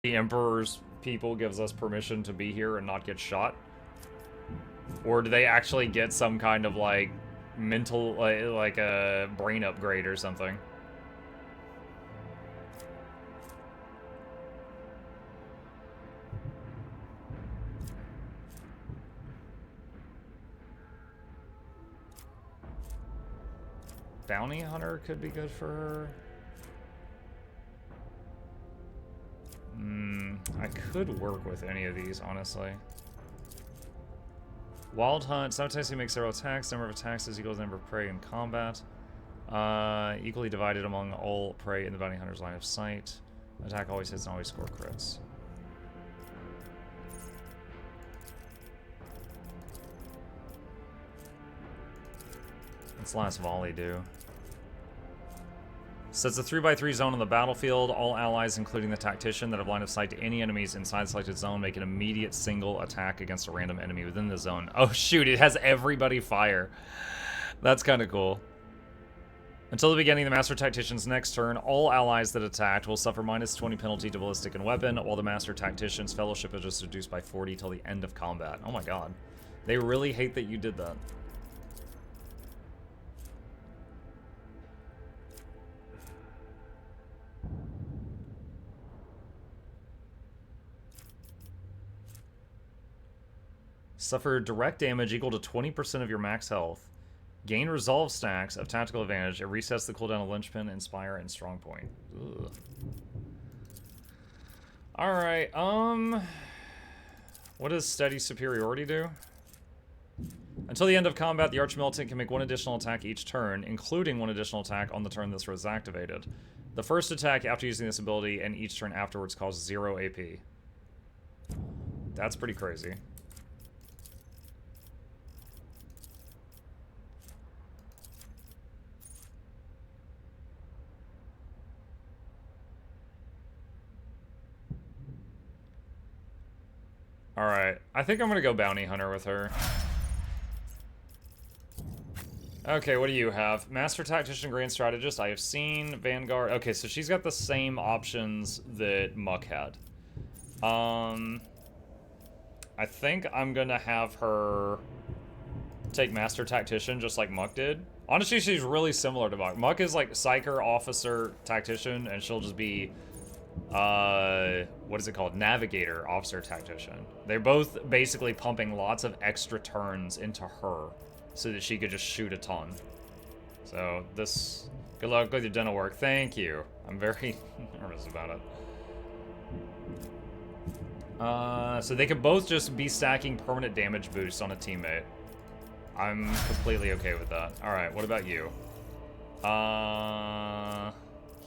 the Emperor's people gives us permission to be here and not get shot? Or do they actually get some kind of, like, mental, like a brain upgrade or something? Bounty Hunter could be good for her. I could work with any of these, honestly. Wild Hunt, simultaneously makes several attacks. Number of attacks is equal to the number of prey in combat. Equally divided among all prey in the Bounty Hunter's line of sight. Attack always hits and always score crits. What's last volley do? Sets a 3x3 zone on the battlefield. All allies, including the tactician, that have line of sight to any enemies inside the selected zone make an immediate single attack against a random enemy within the zone. Oh shoot, it has everybody fire. That's kind of cool. Until the beginning of the Master Tactician's next turn, all allies that attacked will suffer -20 penalty to ballistic and weapon, while the Master Tactician's fellowship is just reduced by 40 till the end of combat. Oh my god. They really hate that you did that. Suffer direct damage equal to 20% of your max health. Gain resolve stacks of tactical advantage. It resets the cooldown of Linchpin, Inspire, and Strongpoint. Ugh. Alright, what does Steady Superiority do? Until the end of combat, the Archmilitant can make one additional attack each turn, including one additional attack on the turn this was activated. The first attack after using this ability and each turn afterwards causes 0 AP. That's pretty crazy. Alright, I think I'm gonna go Bounty Hunter with her. Okay, what do you have? Master Tactician, Grand Strategist. I have seen Vanguard. Okay, so she's got the same options that Muck had. I think I'm gonna have her take Master Tactician just like Muck did. Honestly, she's really similar to Muck. Muck is like Psyker, Officer, Tactician, and she'll just be what is it called? Navigator, Officer, Tactician. They're both basically pumping lots of extra turns into her so that she could just shoot a ton. So this, good luck with your dental work. Thank you. I'm very nervous about it. So they could both just be stacking permanent damage boosts on a teammate. I'm completely okay with that. All right, what about you?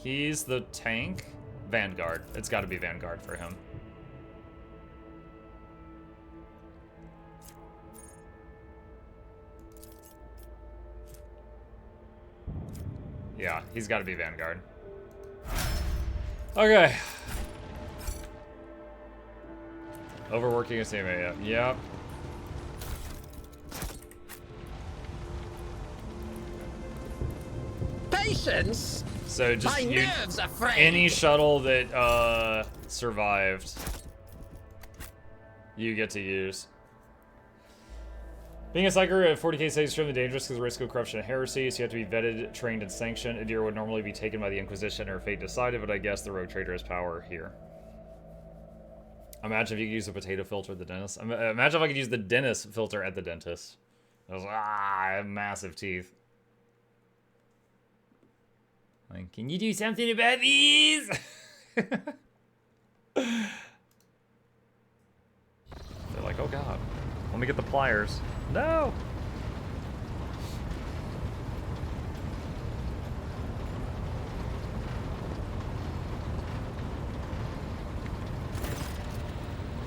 He's the tank. Vanguard. It's got to be Vanguard for him. Yeah, he's got to be Vanguard. Okay. Overworking his teammate. Yep. Patience. So just My nerves are frayed. Any shuttle that survived, you get to use. Being a psyker at 40k is extremely dangerous because of the risk of corruption and heresy, so you have to be vetted, trained, and sanctioned. Adir would normally be taken by the Inquisition or fate decided, but I guess the Rogue Trader has power here. Imagine if you could use a potato filter at the dentist. Imagine if I could use the dentist filter at the dentist. I was I have massive teeth. Like, can you do something about these? They're like, oh god, let me get the pliers. No!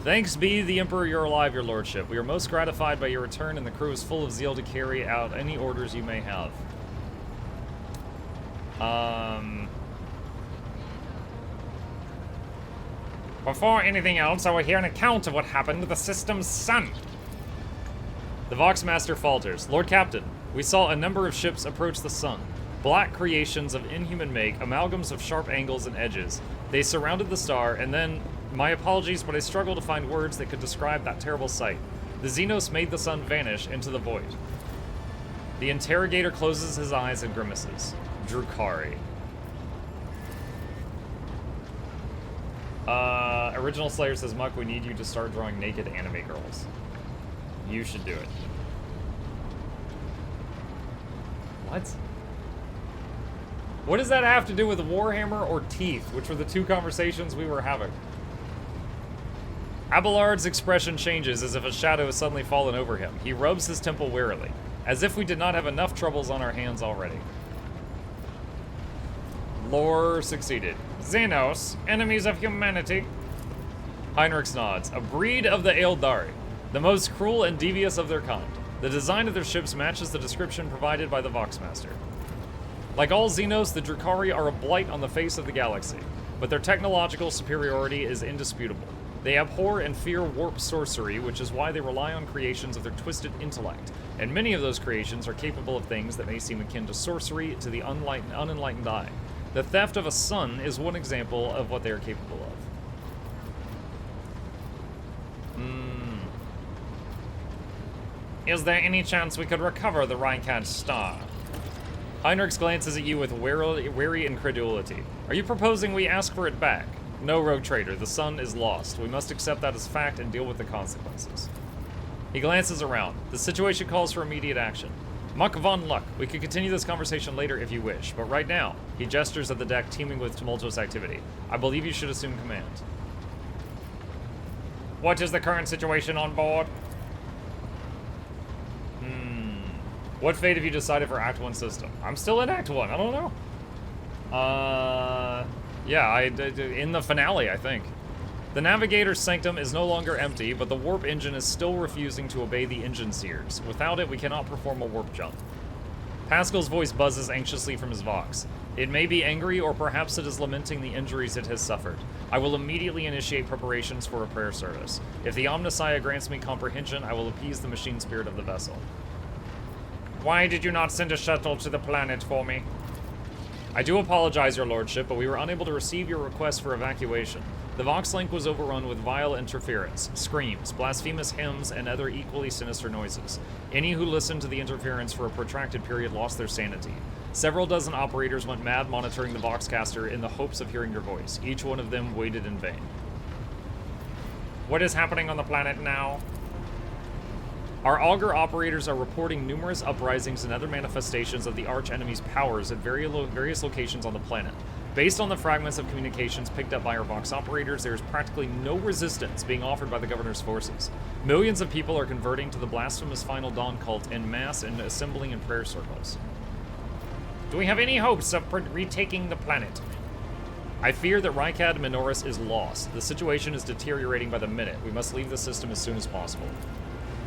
Thanks be the Emperor, you're alive, your lordship. We are most gratified by your return, and the crew is full of zeal to carry out any orders you may have. Before anything else, I will hear an account of what happened to the system's sun. The Voxmaster falters. Lord Captain, we saw a number of ships approach the sun. Black creations of inhuman make, amalgams of sharp angles and edges. They surrounded the star, and then My apologies, but I struggle to find words that could describe that terrible sight. The Xenos made the sun vanish into the void. The interrogator closes his eyes and grimaces. Drukari. Original Slayer says, Muck, we need you to start drawing naked anime girls. You should do it. What? What does that have to do with Warhammer or teeth, which were the two conversations we were having? Abelard's expression changes as if a shadow has suddenly fallen over him. He rubs his temple wearily, as if we did not have enough troubles on our hands already. Lore succeeded. Xenos, enemies of humanity. Heinrichs nods. A breed of the Eldari, the most cruel and devious of their kind. The design of their ships matches the description provided by the Voxmaster. Like all Xenos, the Drukari are a blight on the face of the galaxy, but their technological superiority is indisputable. They abhor and fear warp sorcery, which is why they rely on creations of their twisted intellect, and many of those creations are capable of things that may seem akin to sorcery to the unenlightened eye. The theft of a sun is one example of what they are capable of. Is there any chance we could recover the Rykad star? Heinrichs glances at you with wary incredulity. Are you proposing we ask for it back? No, rogue trader, the sun is lost. We must accept that as fact and deal with the consequences. He glances around. The situation calls for immediate action. Muck von Luck, we could continue this conversation later if you wish, but right now, he gestures at the deck teeming with tumultuous activity. I believe you should assume command. What is the current situation on board? What fate have you decided for Act 1 system? I'm still in Act 1, I don't know. Yeah, in the finale, I think. The Navigator's Sanctum is no longer empty, but the warp engine is still refusing to obey the engine seers. Without it, we cannot perform a warp jump. Pascal's voice buzzes anxiously from his Vox. It may be angry, or perhaps it is lamenting the injuries it has suffered. I will immediately initiate preparations for a prayer service. If the Omnissiah grants me comprehension, I will appease the machine spirit of the vessel. Why did you not send a shuttle to the planet for me? I do apologize, your lordship, but we were unable to receive your request for evacuation. The Vox link was overrun with vile interference, screams, blasphemous hymns, and other equally sinister noises. Any who listened to the interference for a protracted period lost their sanity. Several dozen operators went mad monitoring the Voxcaster in the hopes of hearing your voice. Each one of them waited in vain. What is happening on the planet now? Our augur operators are reporting numerous uprisings and other manifestations of the arch-enemy's powers at various locations on the planet. Based on the fragments of communications picked up by our Vox operators, there is practically no resistance being offered by the governor's forces. Millions of people are converting to the blasphemous Final Dawn cult en masse and assembling in prayer circles. Do we have any hopes of retaking the planet? I fear that Rykad Minoris is lost. The situation is deteriorating by the minute. We must leave the system as soon as possible.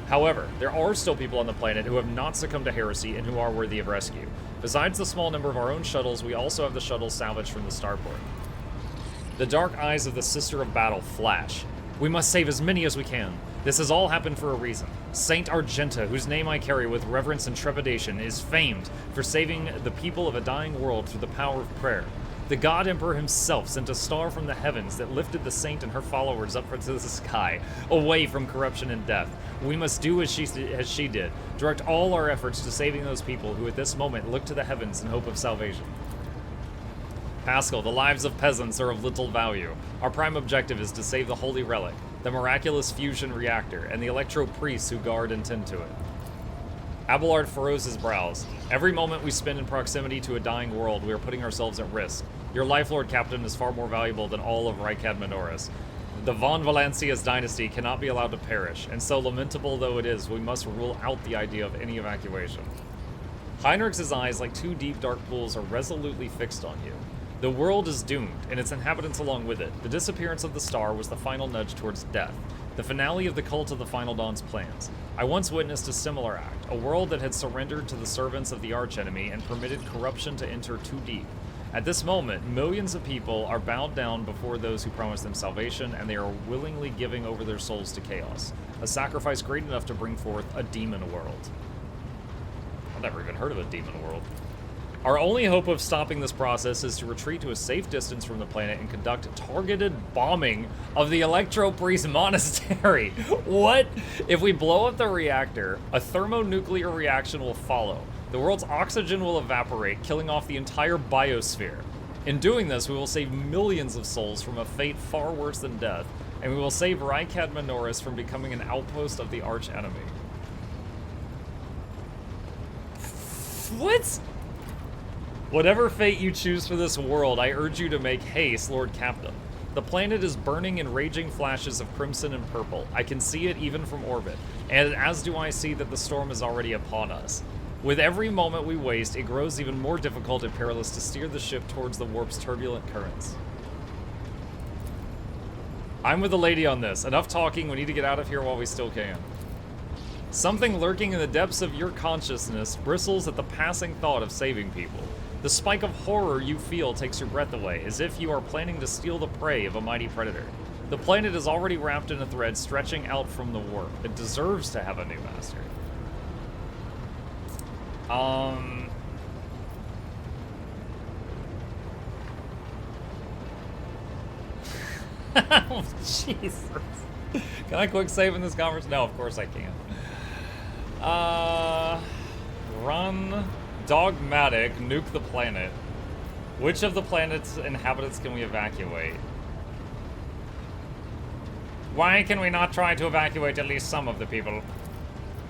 However, there are still people on the planet who have not succumbed to heresy and who are worthy of rescue. Besides the small number of our own shuttles, we also have the shuttles salvaged from the starport. The dark eyes of the Sister of Battle flash. We must save as many as we can. This has all happened for a reason. Saint Argenta, whose name I carry with reverence and trepidation, is famed for saving the people of a dying world through the power of prayer. The God Emperor himself sent a star from the heavens that lifted the saint and her followers up into the sky, away from corruption and death. We must do as she did, direct all our efforts to saving those people who at this moment look to the heavens in hope of salvation. Pascal, the lives of peasants are of little value. Our prime objective is to save the Holy Relic, the miraculous fusion reactor, and the electro priests who guard and tend to it. Abelard furrows his brows. Every moment we spend in proximity to a dying world, we are putting ourselves at risk. Your Life Lord Captain is far more valuable than all of Rykad Minoris. The Von Valancia's dynasty cannot be allowed to perish, and so lamentable though it is, we must rule out the idea of any evacuation. Heinrich's eyes, like two deep dark pools, are resolutely fixed on you. The world is doomed, and its inhabitants along with it. The disappearance of the star was the final nudge towards death, the finale of the cult of the Final Dawn's plans. I once witnessed a similar act, a world that had surrendered to the servants of the archenemy and permitted corruption to enter too deep. At this moment, millions of people are bowed down before those who promised them salvation, and they are willingly giving over their souls to chaos, a sacrifice great enough to bring forth a demon world. I've never even heard of a demon world. Our only hope of stopping this process is to retreat to a safe distance from the planet and conduct targeted bombing of the Electro Priest Monastery. What? If we blow up the reactor, a thermonuclear reaction will follow. The world's oxygen will evaporate, killing off the entire biosphere. In doing this, we will save millions of souls from a fate far worse than death, and we will save Rykad Minoris from becoming an outpost of the arch enemy. What? Whatever fate you choose for this world, I urge you to make haste, Lord Captain. The planet is burning in raging flashes of crimson and purple. I can see it even from orbit, and as do I see that the storm is already upon us. With every moment we waste, it grows even more difficult and perilous to steer the ship towards the warp's turbulent currents. I'm with the lady on this. Enough talking, we need to get out of here while we still can. Something lurking in the depths of your consciousness bristles at the passing thought of saving people. The spike of horror you feel takes your breath away, as if you are planning to steal the prey of a mighty predator. The planet is already wrapped in a thread stretching out from the warp. It deserves to have a new master. Oh, Jesus. Can I quick save in this conversation? No, of course I can't. Run. Dogmatic. Nuke the planet. Which of the planet's inhabitants can we evacuate? Why can we not try to evacuate at least some of the people?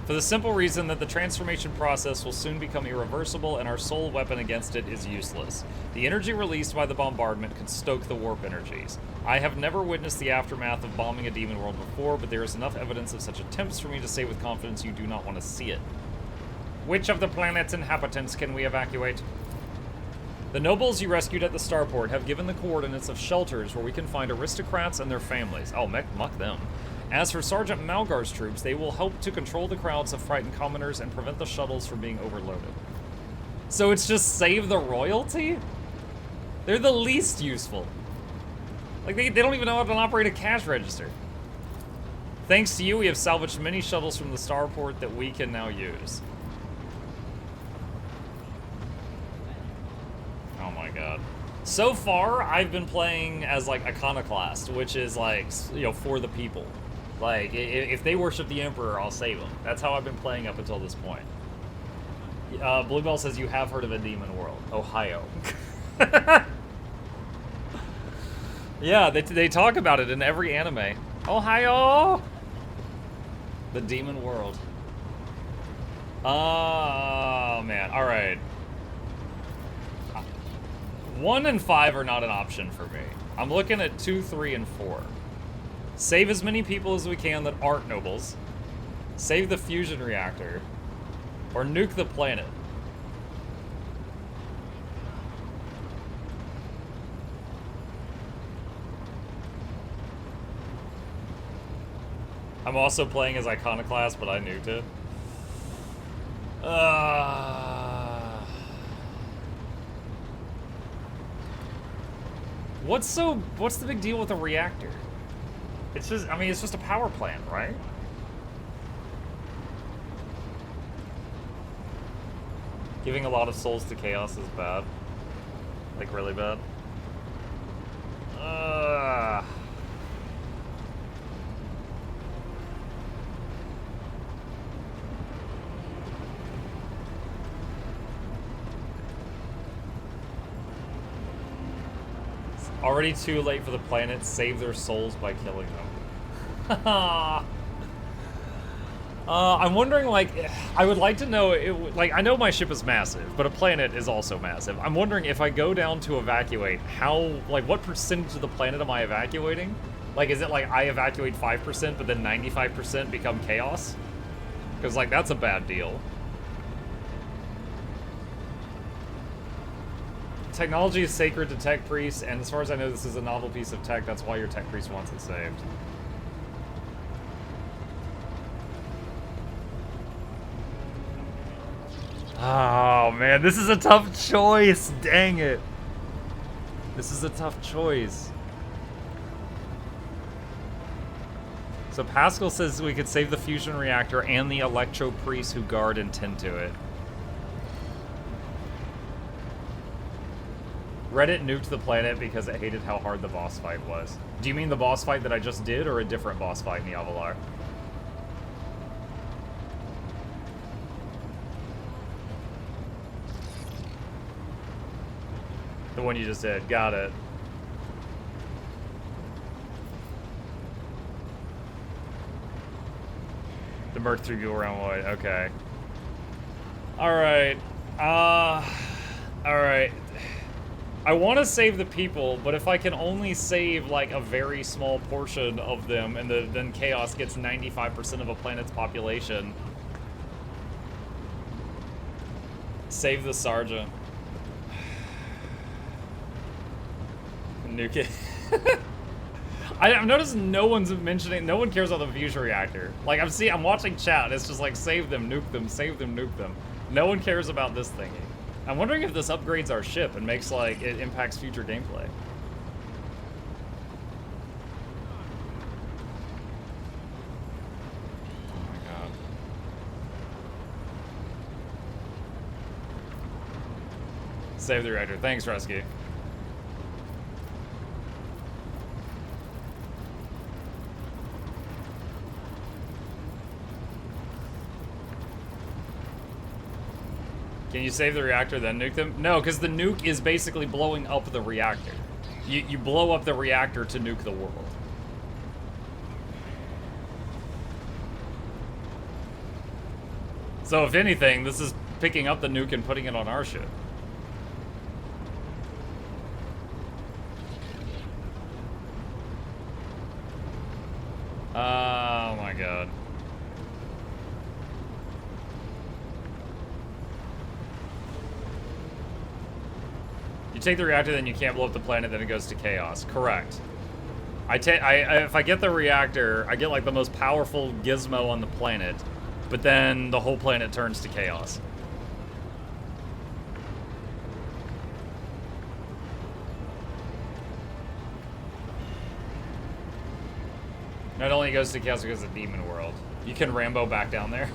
For the simple reason that the transformation process will soon become irreversible and our sole weapon against it is useless. The energy released by the bombardment could stoke the warp energies. I have never witnessed the aftermath of bombing a demon world before, but there is enough evidence of such attempts for me to say with confidence you do not want to see it. Which of the planet's inhabitants can we evacuate? The nobles you rescued at the starport have given the coordinates of shelters where we can find aristocrats and their families. Oh, muck them. As for Sergeant Malgar's troops, they will help to control the crowds of frightened commoners and prevent the shuttles from being overloaded. So it's just save the royalty? They're the least useful. Like, they don't even know how to operate a cash register. Thanks to you, we have salvaged many shuttles from the starport that we can now use. Oh my god. So far, I've been playing as, like, Iconoclast, which is, like, you know, for the people. Like, if they worship the Emperor, I'll save them. That's how I've been playing up until this point. Bluebell says you have heard of a demon world. Ohio. Yeah, they talk about it in every anime. Ohio! The demon world. Oh, man. Alright. 1 and 5 are not an option for me. I'm looking at 2, 3, and 4. Save as many people as we can that aren't nobles. Save the fusion reactor. Or nuke the planet. I'm also playing as Iconoclast, but I nuked it. What's the big deal with a reactor? It's just, I mean, it's just a power plant, right? Giving a lot of souls to chaos is bad. Like, really bad. It's already too late for the planet. Save their souls by killing them. I'm wondering, like, I would like to know, like, I know my ship is massive, but a planet is also massive. I'm wondering if I go down to evacuate, how, like, what percentage of the planet am I evacuating? Like, is it like I evacuate 5%, but then 95% become chaos? Because, like, that's a bad deal. Technology is sacred to tech priests, and as far as I know, this is a novel piece of tech. That's why your tech priest wants it saved. Oh, man, this is a tough choice. Dang it. This is a tough choice. So Pascal says we could save the fusion reactor and the electro priests who guard and tend to it. Reddit nuked the planet because it hated how hard the boss fight was. Do you mean the boss fight that I just did, or a different boss fight in Yavalar? The one you just did. Got it. The Merc 3 go around Lloyd. Okay. Alright. Alright. I want to save the people, but if I can only save, like, a very small portion of them, and then Chaos gets 95% of a planet's population. Save the Sergeant. Nuke it. I've noticed no one's mentioning, no one cares about the fusion reactor. Like, I'm watching chat, and it's just like, save them, nuke them, save them, nuke them. No one cares about this thingy. I'm wondering if this upgrades our ship and makes, like, it impacts future gameplay. Oh my god. Save the reactor. Thanks, Rescue. Can you save the reactor, then nuke them? No, because the nuke is basically blowing up the reactor. You blow up the reactor to nuke the world. So if anything, this is picking up the nuke and putting it on our ship. Oh my god. You take the reactor, then you can't blow up the planet, then it goes to chaos. Correct. If I get the reactor, I get like the most powerful gizmo on the planet, but then the whole planet turns to chaos. Not only goes to chaos because of Demon World. You can Rambo back down there.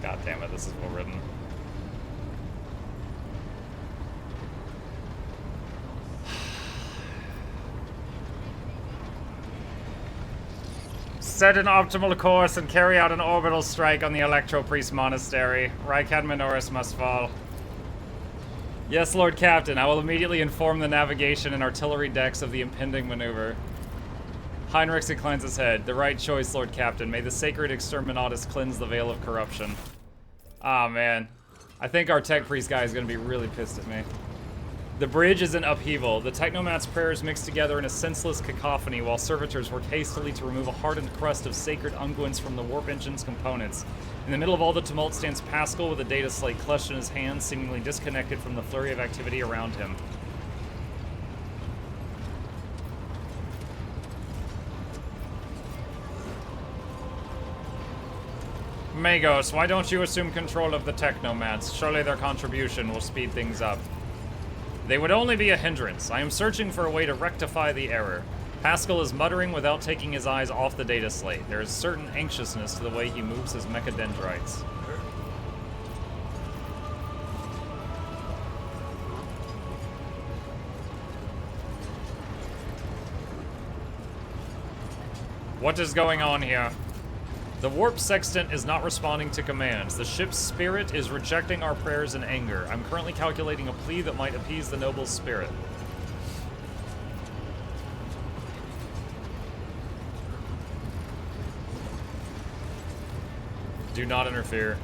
God damn it, this is well written. Set an optimal course and carry out an orbital strike on the Electro Priest Monastery. Raikad Minoris must fall. Yes, Lord Captain, I will immediately inform the navigation and artillery decks of the impending maneuver. Heinrichs inclines his head. The right choice, Lord Captain. May the sacred exterminatus cleanse the veil of corruption. Ah, man. I think our tech priest guy is going to be really pissed at me. The bridge is in upheaval. The technomat's prayers mixed together in a senseless cacophony while servitors work hastily to remove a hardened crust of sacred unguents from the warp engine's components. In the middle of all the tumult stands Pascal with a data slate clutched in his hand, seemingly disconnected from the flurry of activity around him. Magos, why don't you assume control of the technomats? Surely their contribution will speed things up. They would only be a hindrance. I am searching for a way to rectify the error. Pascal is muttering without taking his eyes off the data slate. There is certain anxiousness to the way he moves his mechadendrites. What is going on here? The warp sextant is not responding to commands. The ship's spirit is rejecting our prayers in anger. I'm currently calculating a plea that might appease the noble spirit. Do not interfere.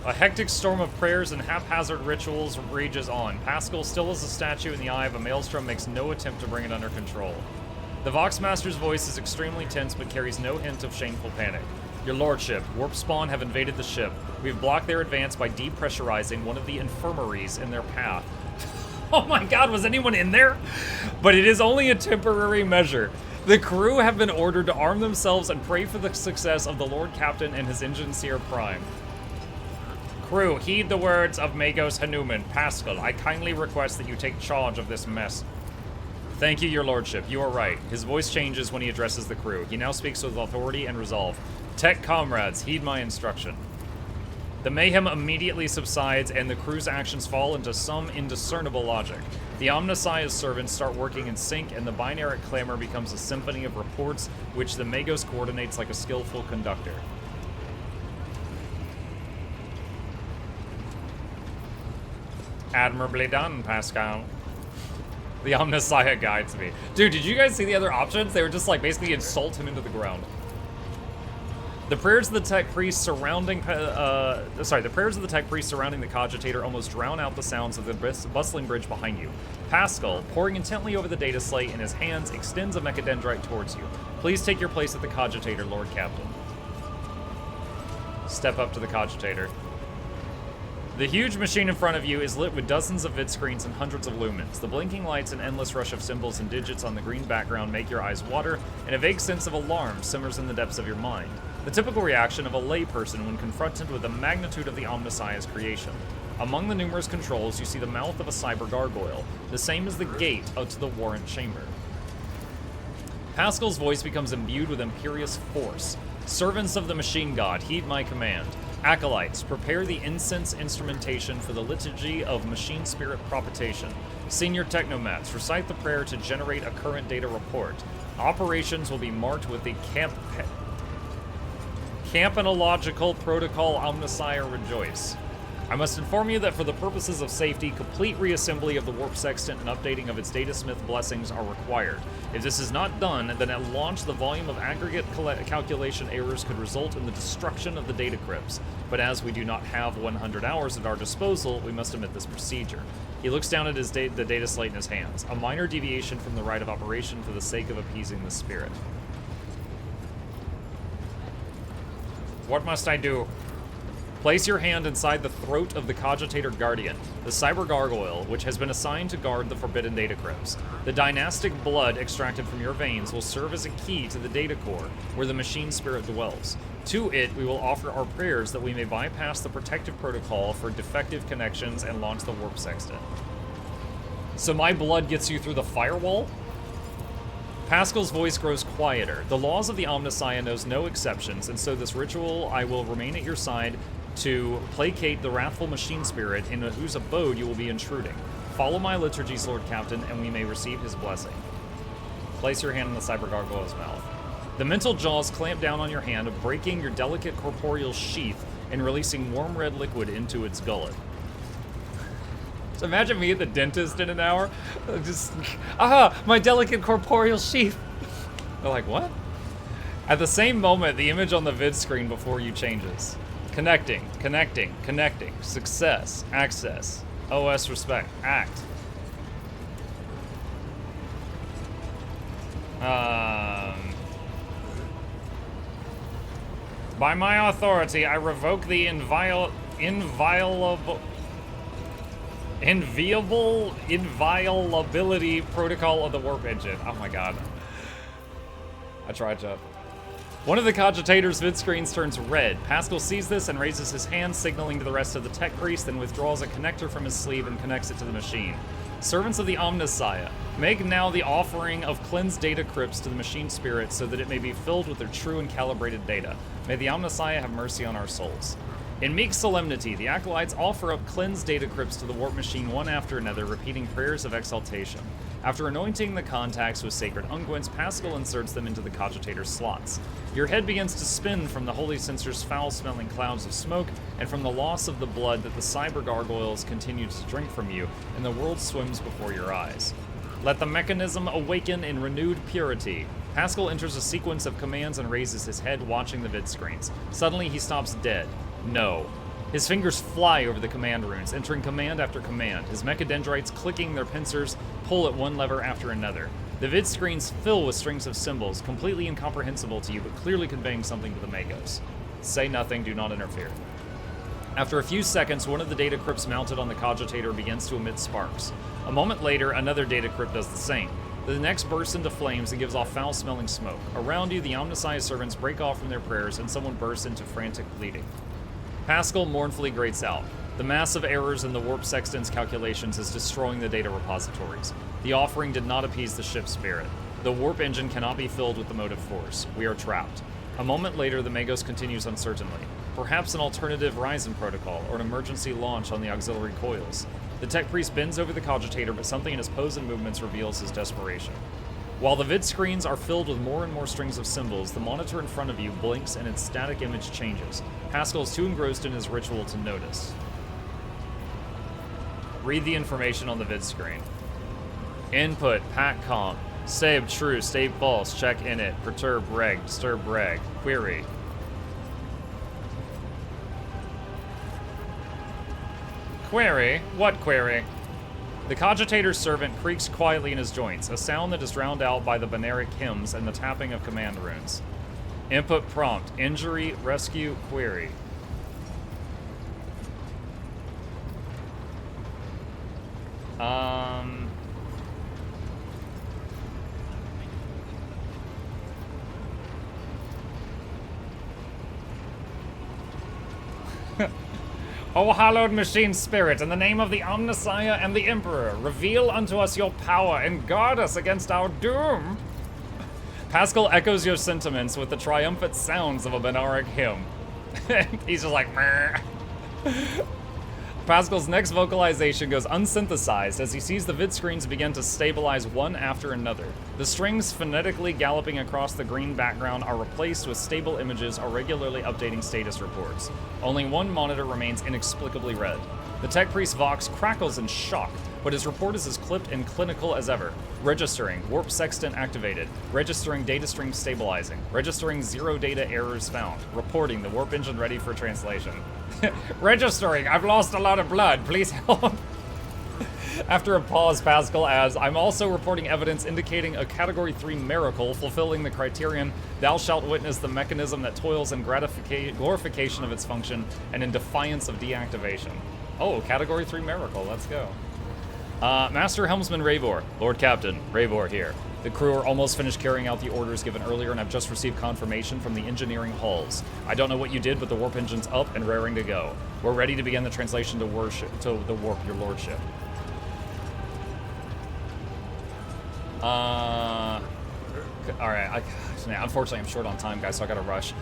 A hectic storm of prayers and haphazard rituals rages on. Pascal, still as a statue in the eye of a maelstrom, makes no attempt to bring it under control. The Voxmaster's voice is extremely tense but carries no hint of shameful panic. Your lordship, warp spawn have invaded the ship. We have blocked their advance by depressurizing one of the infirmaries in their path. Oh my god, was anyone in there? But it is only a temporary measure. The crew have been ordered to arm themselves and pray for the success of the Lord Captain and his Engineer Prime. Crew, heed the words of Magos Hanuman. Pascal, I kindly request that you take charge of this mess. Thank you, your lordship. You are right. His voice changes when he addresses the crew. He now speaks with authority and resolve. Tech comrades, heed my instruction. The mayhem immediately subsides, and the crew's actions fall into some indiscernible logic. The Omnissiah's servants start working in sync, and the binary clamor becomes a symphony of reports, which the Magos coordinates like a skillful conductor. Admirably done, Pascal. The Omnissiah guides me. Dude, did you guys see the other options? They were just like basically insult him into the ground. The prayers of the tech priest surrounding the cogitator almost drown out the sounds of the bustling bridge behind you. Pascal, poring intently over the data slate in his hands, extends a mechadendrite towards you. Please take your place at the cogitator, Lord Captain. Step up to the cogitator. The huge machine in front of you is lit with dozens of vid screens and hundreds of lumens. The blinking lights and endless rush of symbols and digits on the green background make your eyes water, and a vague sense of alarm simmers in the depths of your mind. The typical reaction of a layperson when confronted with the magnitude of the Omnissiah's creation. Among the numerous controls, you see the mouth of a cyber gargoyle, the same as the gate out to the warrant chamber. Pascal's voice becomes imbued with imperious force. Servants of the machine god, heed my command. Acolytes, prepare the incense instrumentation for the liturgy of machine spirit propitiation. Senior technomats, recite the prayer to generate a current data report. Operations will be marked with the Campanological Protocol Omnissiah Rejoice. I must inform you that for the purposes of safety, complete reassembly of the warp sextant and updating of its datasmith blessings are required. If this is not done, then at launch the volume of aggregate calculation errors could result in the destruction of the data crypts. But as we do not have 100 hours at our disposal, we must omit this procedure. He looks down at the data slate in his hands, a minor deviation from the rite of operation for the sake of appeasing the spirit. What must I do? Place your hand inside the throat of the Cogitator Guardian, the cyber gargoyle, which has been assigned to guard the forbidden data crypts. The dynastic blood extracted from your veins will serve as a key to the data core, where the machine spirit dwells. To it, we will offer our prayers that we may bypass the protective protocol for defective connections and launch the warp sextant. So my blood gets you through the firewall? Pascal's voice grows quieter. The laws of the Omnissiah knows no exceptions, and so this ritual I will remain at your side to placate the wrathful machine spirit in whose abode you will be intruding. Follow my liturgies, Lord Captain, and we may receive his blessing. Place your hand in the cyber gargoyle's mouth. The mental jaws clamp down on your hand, breaking your delicate corporeal sheath and releasing warm red liquid into its gullet. So imagine me at the dentist in an hour. Just, my delicate corporeal sheath. They're like, what? At the same moment, the image on the vid screen before you changes. Connecting, connecting, connecting. Success, access, OS respect, act. By my authority, I revoke the inviolability protocol of the warp engine. Oh my god. I tried, Jeff. One of the cogitator's vid screens turns red. Pascal sees this and raises his hand, signaling to the rest of the tech priest, then withdraws a connector from his sleeve and connects it to the machine. Servants of the Omnissiah, make now the offering of cleansed data crypts to the machine spirit so that it may be filled with their true and calibrated data. May the Omnissiah have mercy on our souls. In meek solemnity, the acolytes offer up cleansed data crypts to the warp machine one after another, repeating prayers of exaltation. After anointing the contacts with sacred unguents, Pascal inserts them into the cogitator's slots. Your head begins to spin from the holy censer's foul-smelling clouds of smoke, and from the loss of the blood that the cyber gargoyles continue to drink from you, and the world swims before your eyes. Let the mechanism awaken in renewed purity. Pascal enters a sequence of commands and raises his head, watching the vid screens. Suddenly, he stops dead. No. His fingers fly over the command runes, entering command after command. His mechadendrites, clicking their pincers, pull at one lever after another. The vid screens fill with strings of symbols, completely incomprehensible to you, but clearly conveying something to the Magos. Say nothing, do not interfere. After a few seconds, one of the data crypts mounted on the cogitator begins to emit sparks. A moment later, another data crypt does the same. The next bursts into flames and gives off foul-smelling smoke. Around you, the Omnissiah servants break off from their prayers, and someone bursts into frantic bleeding. Pascal mournfully grates out. The massive errors in the warp sextant's calculations is destroying the data repositories. The offering did not appease the ship's spirit. The warp engine cannot be filled with the motive force. We are trapped. A moment later, the Magos continues uncertainly. Perhaps an alternative Ryzen protocol or an emergency launch on the auxiliary coils. The tech priest bends over the cogitator, but something in his pose and movements reveals his desperation. While the vid screens are filled with more and more strings of symbols, the monitor in front of you blinks and its static image changes. Pascal is too engrossed in his ritual to notice. Read the information on the vid screen. Input, PAC-COM. Save true, save false, check init, perturb reg, disturb reg, query. Query? What query? The cogitator's servant creaks quietly in his joints, a sound that is drowned out by the Benaric hymns and the tapping of command runes. Input prompt, injury, rescue, query. O hallowed machine spirit, in the name of the Omnissiah and the Emperor, reveal unto us your power and guard us against our doom. Pascal echoes your sentiments with the triumphant sounds of a Benaric hymn. He's just like, meh. Pascal's next vocalization goes unsynthesized as he sees the vid screens begin to stabilize one after another. The strings phonetically galloping across the green background are replaced with stable images or regularly updating status reports. Only one monitor remains inexplicably red. The tech priest Vox crackles in shock, but his report is as clipped and clinical as ever. Registering, warp sextant activated. Registering data stream stabilizing. Registering 0 data errors found. Reporting the warp engine ready for translation. Registering, I've lost a lot of blood, please help. After a pause, Pascal adds, I'm also reporting evidence indicating a Category 3 miracle fulfilling the criterion, thou shalt witness the mechanism that toils in glorification of its function and in defiance of deactivation. Oh, Category 3 miracle, let's go. Master Helmsman Ravor, Lord Captain, Ravor here. The crew are almost finished carrying out the orders given earlier, and I've just received confirmation from the engineering hulls. I don't know what you did, but the warp engine's up and raring to go. We're ready to begin the translation to the warp, your lordship. Alright, unfortunately I'm short on time, guys, so I gotta rush.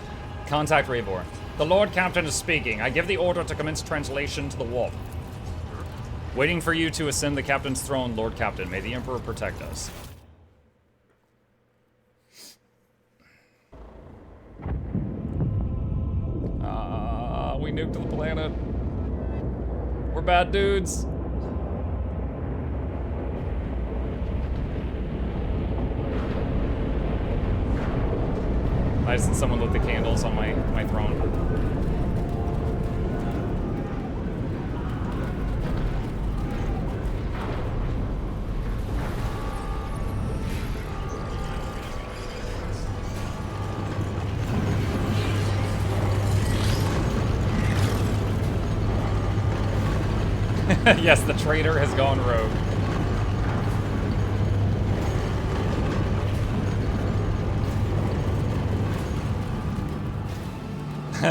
Contact Ravor. The Lord Captain is speaking. I give the order to commence translation to the warp. Waiting for you to ascend the Captain's throne, Lord Captain. May the Emperor protect us. We nuked the planet. We're bad dudes. Nice that someone lit the candles on my throne. Yes, the traitor has gone rogue.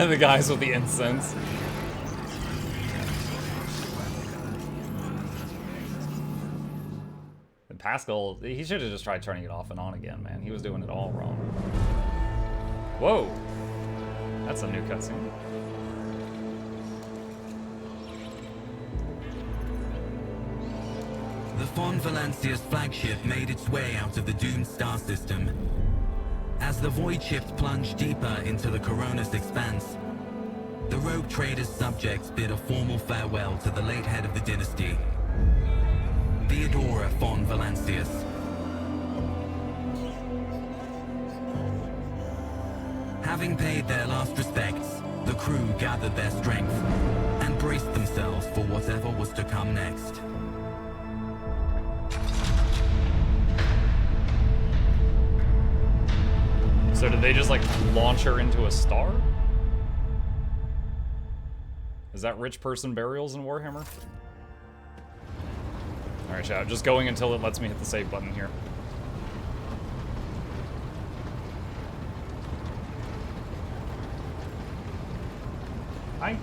The guys with the incense. And Pascal, he should have just tried turning it off and on again, man. He was doing it all wrong. Whoa. That's a new cutscene. The Von Valancia's flagship made its way out of the doomed star system. As the void shift plunged deeper into the Corona's expanse, the rogue trader's subjects bid a formal farewell to the late head of the dynasty, Theodora von Valancius. Having paid their last respects, the crew gathered their strength and braced themselves for whatever was to come next. So did they just like launch her into a star? Is that rich person burials in Warhammer? Alright, chat, just going until it lets me hit the save button here. Hi.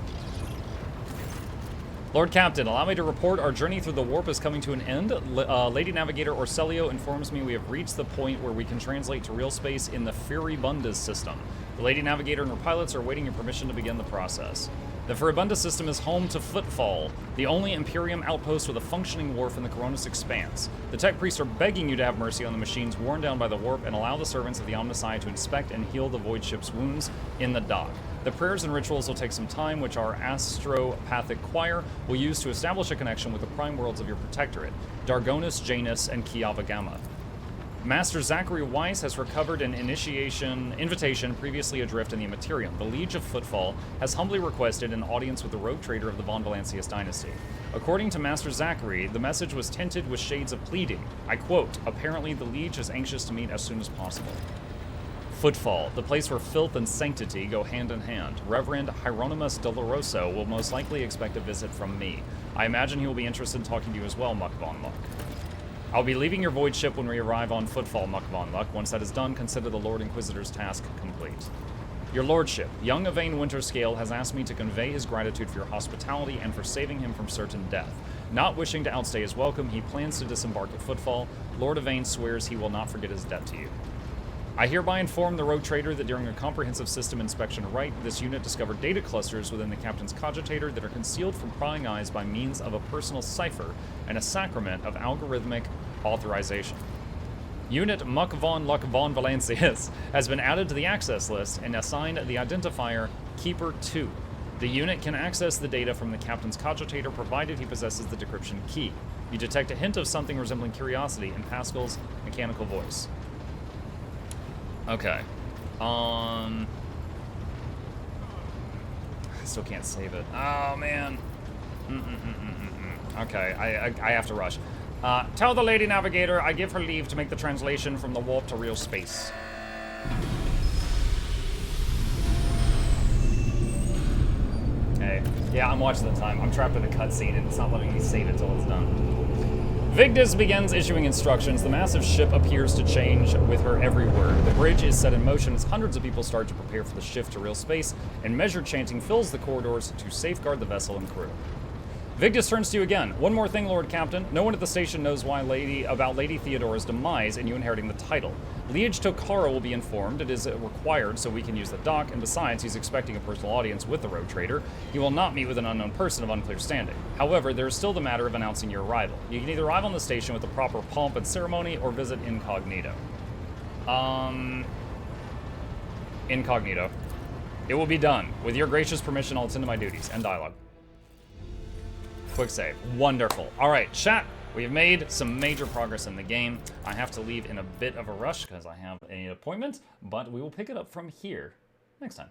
Lord Captain, allow me to report our journey through the warp is coming to an end. Lady Navigator Orcelio informs me we have reached the point where we can translate to real space in the Furibundas system. The Lady Navigator and her pilots are waiting your permission to begin the process. The Furibunda system is home to Footfall, the only Imperium outpost with a functioning wharf in the Coronis Expanse. The tech priests are begging you to have mercy on the machines worn down by the warp and allow the servants of the Omnissiah to inspect and heal the Void Ship's wounds in the dock. The prayers and rituals will take some time, which our astropathic choir will use to establish a connection with the prime worlds of your protectorate, Dargonis, Janus, and Kiava Gamma. Master Zachary Weiss has recovered an invitation previously adrift in the Immaterium. The Liege of Footfall has humbly requested an audience with the rogue trader of the Von Valancius dynasty. According to Master Zachary, the message was tinted with shades of pleading. I quote, apparently the Liege is anxious to meet as soon as possible. Footfall, the place where filth and sanctity go hand in hand. Reverend Hieronymus Doloroso will most likely expect a visit from me. I imagine he will be interested in talking to you as well, Muck Von Muck. I'll be leaving your void ship when we arrive on Footfall, Muck Von Muck. Once that is done, consider the Lord Inquisitor's task complete. Your Lordship, young Yvain Winterscale has asked me to convey his gratitude for your hospitality and for saving him from certain death. Not wishing to outstay his welcome, he plans to disembark at Footfall. Lord Yvain swears he will not forget his debt to you. I hereby inform the rogue trader that during a comprehensive system inspection right, this unit discovered data clusters within the captain's cogitator that are concealed from prying eyes by means of a personal cipher and a sacrament of algorithmic authorization. Unit Muck Von Luck Von Valancius has been added to the access list and assigned the identifier Keeper 2. The unit can access the data from the captain's cogitator provided he possesses the decryption key. You detect a hint of something resembling curiosity in Pascal's mechanical voice. Okay. I still can't save it. Oh, man. Okay, I have to rush. Tell the Lady Navigator I give her leave to make the translation from the warp to real space. Okay. Yeah, I'm watching the time. I'm trapped in a cutscene and it's not letting me save it till it's done. Vigdis begins issuing instructions. The massive ship appears to change with her every word. The bridge is set in motion as hundreds of people start to prepare for the shift to real space, and measured chanting fills the corridors to safeguard the vessel and crew. Vigdis turns to you again. One more thing, Lord Captain. No one at the station knows about Lady Theodora's demise and you inheriting the title. Liege Tokara will be informed. It is required so we can use the dock, and besides, he's expecting a personal audience with the rogue trader. He will not meet with an unknown person of unclear standing. However, there is still the matter of announcing your arrival. You can either arrive on the station with the proper pomp and ceremony or visit incognito. Incognito. It will be done. With your gracious permission, I'll attend to my duties. End dialogue. Quick save. Wonderful. All right, chat. We have made some major progress in the game. I have to leave in a bit of a rush because I have an appointment, but we will pick it up from here next time.